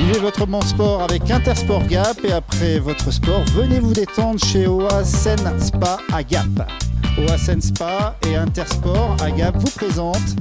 Vivez votre bon sport avec Intersport Gap et après votre sport, venez vous détendre chez Oasen Spa à Gap. Oasen Spa et Intersport à Gap vous présentent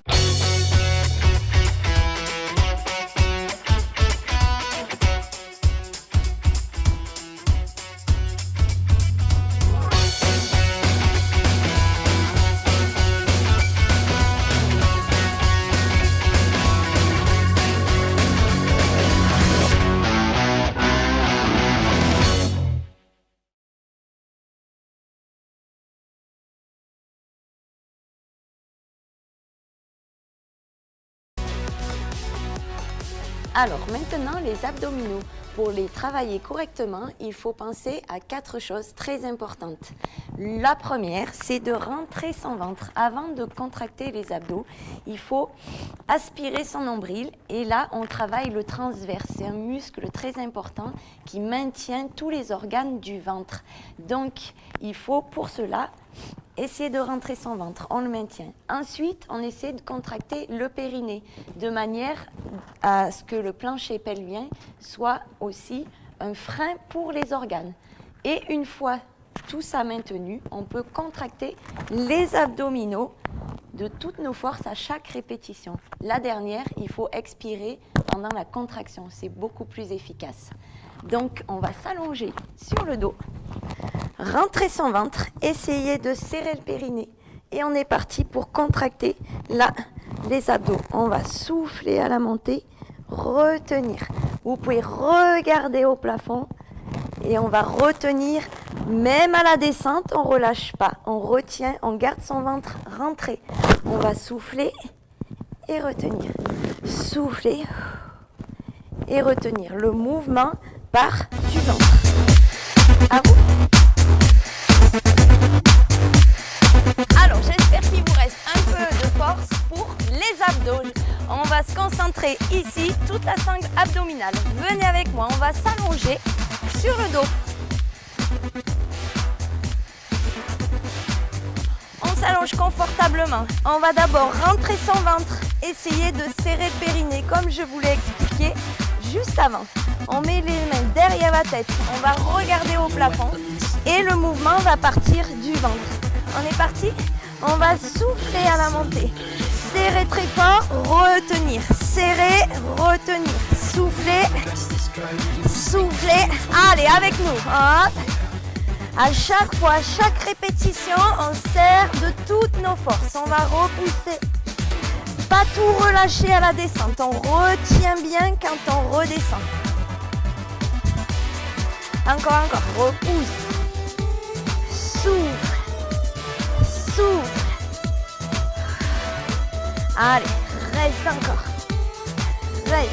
Alors maintenant, les abdominaux. Pour les travailler correctement, il faut penser à 4 choses très importantes. La première, c'est de rentrer son ventre. Avant de contracter les abdos, il faut aspirer son nombril. Et là, on travaille le transverse. C'est un muscle très important qui maintient tous les organes du ventre. Donc, il faut pour cela essayer de rentrer son ventre, on le maintient. Ensuite, on essaie de contracter le périnée de manière à ce que le plancher pelvien soit aussi un frein pour les organes. Et une fois tout ça maintenu, on peut contracter les abdominaux de toutes nos forces à chaque répétition. La dernière, il faut expirer pendant la contraction, c'est beaucoup plus efficace. Donc, on va s'allonger sur le dos, rentrer son ventre, essayer de serrer le périnée. Et on est parti pour contracter là les abdos. On va souffler à la montée, retenir. Vous pouvez regarder au plafond et on va retenir. Même à la descente, on ne relâche pas. On retient, on garde son ventre rentré. On va souffler et retenir. Souffler et retenir. Le mouvement part du ventre. À vous. Alors, j'espère qu'il vous reste un peu de force pour les abdos. On va se concentrer ici, toute la sangle abdominale. Venez avec moi, on va s'allonger sur le dos. On s'allonge confortablement. On va d'abord rentrer son ventre, essayer de serrer le périnée comme je vous l'ai expliqué juste avant. On met les mains derrière la tête, on va regarder au plafond et le mouvement va partir du ventre. On est parti? On va souffler à la montée. Serrer très fort, retenir. Serrer, retenir. Souffler, souffler. Allez, avec nous. Hop. À chaque fois, à chaque répétition, on serre de toutes nos forces. On va repousser. Pas tout relâcher à la descente. On retient bien quand on redescend. Encore. Repousse. Souffle. Souffle. Allez, reste encore. Reste.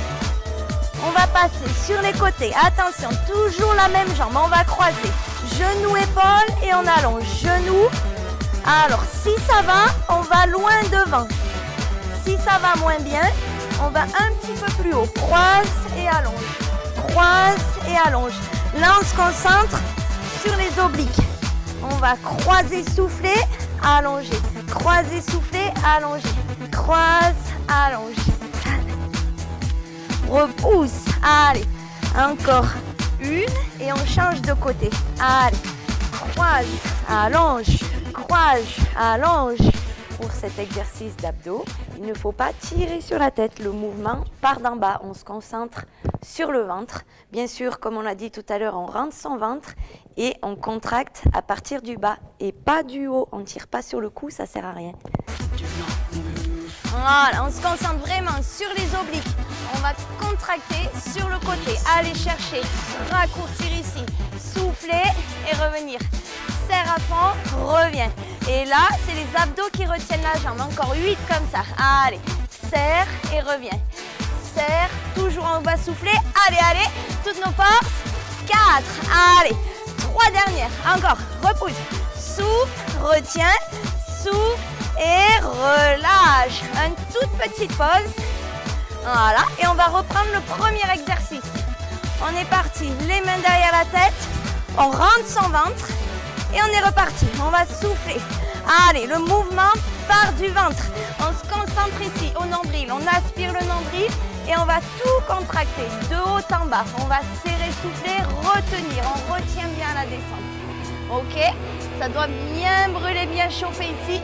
On va passer sur les côtés. Attention, toujours la même jambe. On va croiser. Genou, épaule et on allonge. Genou. Alors, si ça va, on va loin devant. Si ça va moins bien, on va un petit peu plus haut. Croise et allonge. Croise et allonge. Là, on se concentre sur les obliques. On va croiser, souffler, allonger. Croiser, souffler, allonger. Croise, allonge. Repousse. Allez, encore une et on change de côté. Allez, croise, allonge, croise, allonge. Pour cet exercice d'abdos, il ne faut pas tirer sur la tête. Le mouvement part d'en bas. On se concentre sur le ventre. Bien sûr, comme on l'a dit tout à l'heure, on rentre son ventre et on contracte à partir du bas et pas du haut. On ne tire pas sur le cou, ça ne sert à rien. Voilà, on se concentre vraiment sur les obliques. On va contracter sur le côté. Aller chercher, raccourcir ici, souffler et revenir. Serre à fond, reviens. Et là, c'est les abdos qui retiennent la jambe. Encore 8 comme ça. Allez, serre et reviens. Serre, toujours on va souffler. Allez, toutes nos forces. 4, allez, 3 dernières. Encore, repousse. Souffle, retiens, souffle et relâche. Une toute petite pause. Voilà, et on va reprendre le premier exercice. On est parti, les mains derrière la tête. On rentre son ventre. Et on est reparti, on va souffler. Allez, le mouvement part du ventre. On se concentre ici au nombril, on aspire le nombril Et on va tout contracter, de haut en bas. On va serrer, souffler, retenir. On retient bien la descente. Ok? Ça doit bien brûler, bien chauffer ici.